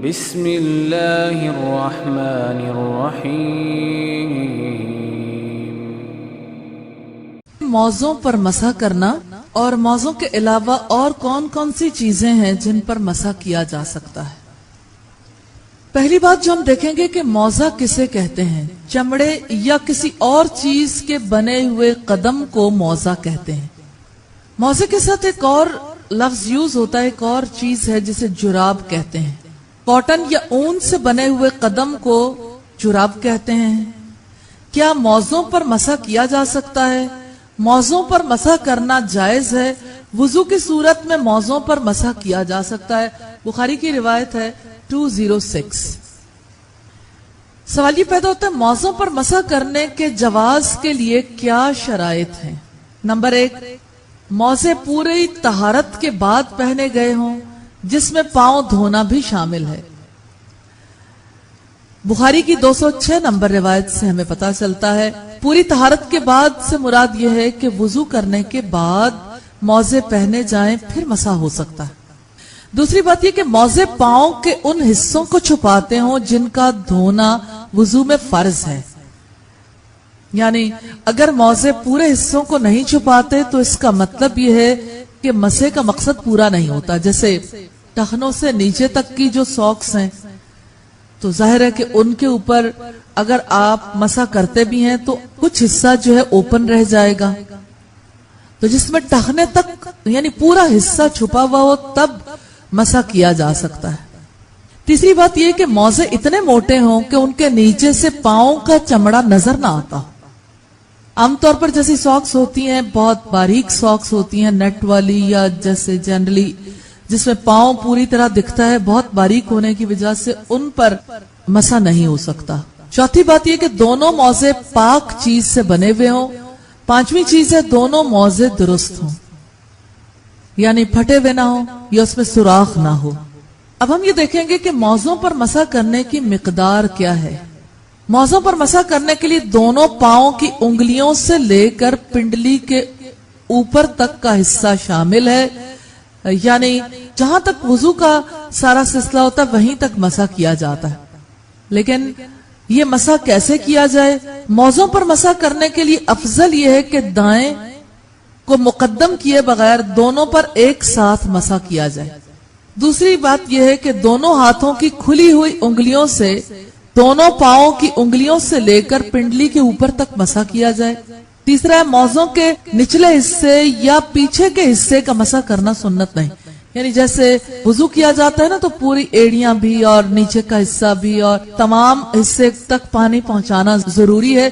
بسم اللہ الرحمن الرحیم۔ موضوع پر مسح کرنا اور موضوع کے علاوہ اور کون کون سی چیزیں ہیں جن پر مسح کیا جا سکتا ہے۔ پہلی بات جو ہم دیکھیں گے کہ موزہ کسے کہتے ہیں۔ چمڑے یا کسی اور چیز کے بنے ہوئے قدم کو موزہ کہتے ہیں۔ موزے کے ساتھ ایک اور لفظ یوز ہوتا ہے، ایک اور چیز ہے جسے جراب کہتے ہیں۔ کاٹن یا اون سے بنے ہوئے قدم کو جراب کہتے ہیں۔ کیا موزوں پر مسح کیا جا سکتا ہے؟ موزوں پر مسح کرنا جائز ہے۔ وضو کی صورت میں موزوں پر مسح کیا جا سکتا ہے۔ بخاری کی روایت ہے 206۔ سوال یہ پیدا ہوتا ہے موزوں پر مسح کرنے کے جواز کے لیے کیا شرائط ہیں؟ نمبر 1، موزے پوری طہارت کے بعد پہنے گئے ہوں جس میں پاؤں دھونا بھی شامل ہے۔ بخاری کی 206 نمبر روایت سے ہمیں پتہ چلتا ہے پوری طہارت کے بعد سے مراد یہ ہے کہ وضو کرنے کے بعد موزے پہنے جائیں پھر مسح ہو سکتا ہے۔ دوسری بات یہ کہ موزے پاؤں کے ان حصوں کو چھپاتے ہوں جن کا دھونا وضو میں فرض ہے۔ یعنی اگر موزے پورے حصوں کو نہیں چھپاتے تو اس کا مطلب یہ ہے کہ مسح کا مقصد پورا نہیں ہوتا۔ جیسے ٹخنوں سے نیچے تک کی جو ساکس ہیں تو ظاہر ہے کہ ان کے اوپر اگر آپ مسح کرتے بھی ہیں تو کچھ حصہ جو ہے اوپن رہ جائے گا، تو جس میں ٹخنے تک یعنی پورا حصہ چھپا ہوا ہو تب مسح کیا جا سکتا ہے۔ تیسری بات یہ کہ موزے اتنے موٹے ہوں کہ ان کے نیچے سے پاؤں کا چمڑا نظر نہ آتا ہو۔ عام طور پر جیسی ساکس ہوتی ہیں بہت باریک ساکس ہوتی ہیں، نیٹ والی یا جیسے جنرلی جس میں پاؤں پوری طرح دکھتا ہے، بہت باریک ہونے کی وجہ سے ان پر مسح نہیں ہو سکتا۔ چوتھی بات یہ کہ دونوں موزے پاک چیز سے بنے ہوئے ہوں۔ پانچویں چیز ہے دونوں موزے درست ہوں، یعنی پھٹے ہوئے نہ ہوں یا اس میں سوراخ نہ ہو۔ اب ہم یہ دیکھیں گے کہ موزوں پر مسح کرنے کی مقدار کیا ہے۔ موزوں پر مسح کرنے کے لیے دونوں پاؤں کی انگلیوں سے لے کر پنڈلی کے اوپر تک کا حصہ شامل ہے، یعنی جہاں تک وضو کا سارا سلسلہ ہوتا ہے وہیں تک مسح کیا جاتا ہے۔ لیکن یہ مسح کیسے کیا جائے؟ موزوں پر مسح کرنے کے لیے افضل یہ ہے کہ دائیں کو مقدم کیے بغیر دونوں پر ایک ساتھ مسح کیا جائے۔ دوسری بات یہ ہے کہ دونوں ہاتھوں کی کھلی ہوئی انگلیوں سے دونوں پاؤں کی انگلیوں سے لے کر پنڈلی کے اوپر تک مسح کیا جائے۔ تیسرا ہے موزوں کے نچلے حصے یا پیچھے کے حصے کا مسح کرنا سنت نہیں، یعنی جیسے وضو کیا جاتا ہے نا تو پوری ایڑیاں بھی اور نیچے کا حصہ بھی اور تمام حصے تک پانی پہنچانا ضروری ہے۔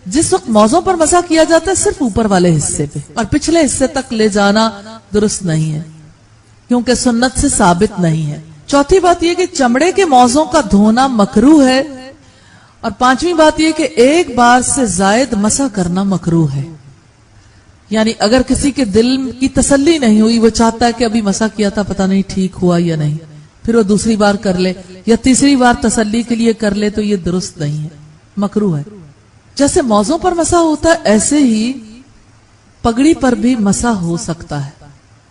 جس وقت موزوں پر مسح کیا جاتا ہے صرف اوپر والے حصے پہ، اور پچھلے حصے تک لے جانا درست نہیں ہے کیونکہ سنت سے ثابت نہیں ہے۔ چوتھی بات یہ کہ چمڑے کے موزوں کا دھونا مکروہ ہے، اور پانچویں بات یہ کہ ایک بار سے زائد مسح کرنا مکروہ ہے۔ یعنی اگر کسی کے دل کی تسلی نہیں ہوئی، وہ چاہتا ہے کہ ابھی مسح کیا تھا پتہ نہیں ٹھیک ہوا یا نہیں، پھر وہ دوسری بار کر لے یا تیسری بار تسلی کے لیے کر لے تو یہ درست نہیں ہے، مکروہ ہے۔ جیسے موزوں پر مسح ہوتا ہے ایسے ہی پگڑی پر بھی مسح ہو سکتا ہے۔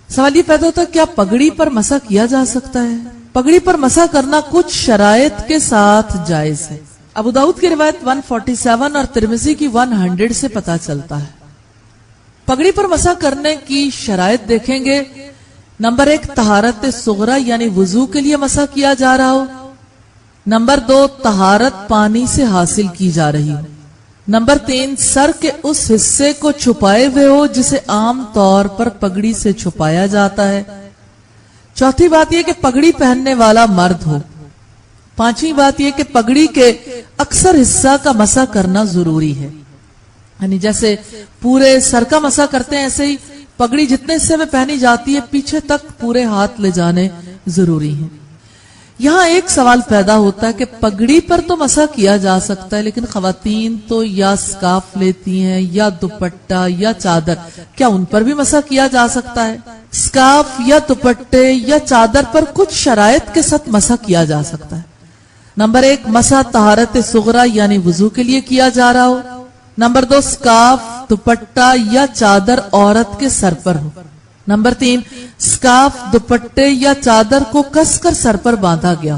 سوال یہ پیدا ہوتا ہے کیا پگڑی پر مسح کیا جا سکتا ہے؟ پگڑی پر مسح کرنا کچھ شرائط کے ساتھ جائز ہے۔ ابو داؤد کی روایت 147 اور ترمذی کی 100 سے پتہ چلتا ہے۔ پگڑی پر مسح کرنے کی شرائط دیکھیں گے۔ نمبر 1، طہارت صغری یعنی وضو کے لیے مسح کیا جا رہا ہو۔ نمبر 2، طہارت پانی سے حاصل کی جا رہی ہو۔ نمبر 3، سر کے اس حصے کو چھپائے ہوئے ہو جسے عام طور پر پگڑی سے چھپایا جاتا ہے۔ چوتھی بات یہ کہ پگڑی پہننے والا مرد ہو۔ پانچویں بات یہ کہ پگڑی کے اکثر حصہ کا مسح کرنا ضروری ہے، یعنی جیسے پورے سر کا مسح کرتے ہیں ایسے ہی پگڑی جتنے حصے میں پہنی جاتی ہے پیچھے تک پورے ہاتھ لے جانے ضروری ہیں۔ یہاں ایک سوال پیدا ہوتا ہے کہ پگڑی پر تو مسح کیا جا سکتا ہے لیکن خواتین تو یا سکارف لیتی ہیں یا دوپٹہ یا چادر، کیا ان پر بھی مسح کیا جا سکتا ہے؟ سکارف یا دوپٹے یا چادر پر کچھ شرائط کے ساتھ مسح کیا جا سکتا ہے۔ نمبر 1، مسح طہارت صغری یعنی وضو کے لیے کیا جا رہا ہو۔ نمبر 2، سکارف، دوپٹہ یا چادر عورت کے سر پر ہو۔ نمبر 3، سکارف، دوپٹے یا چادر کو کس کر سر پر باندھا گیا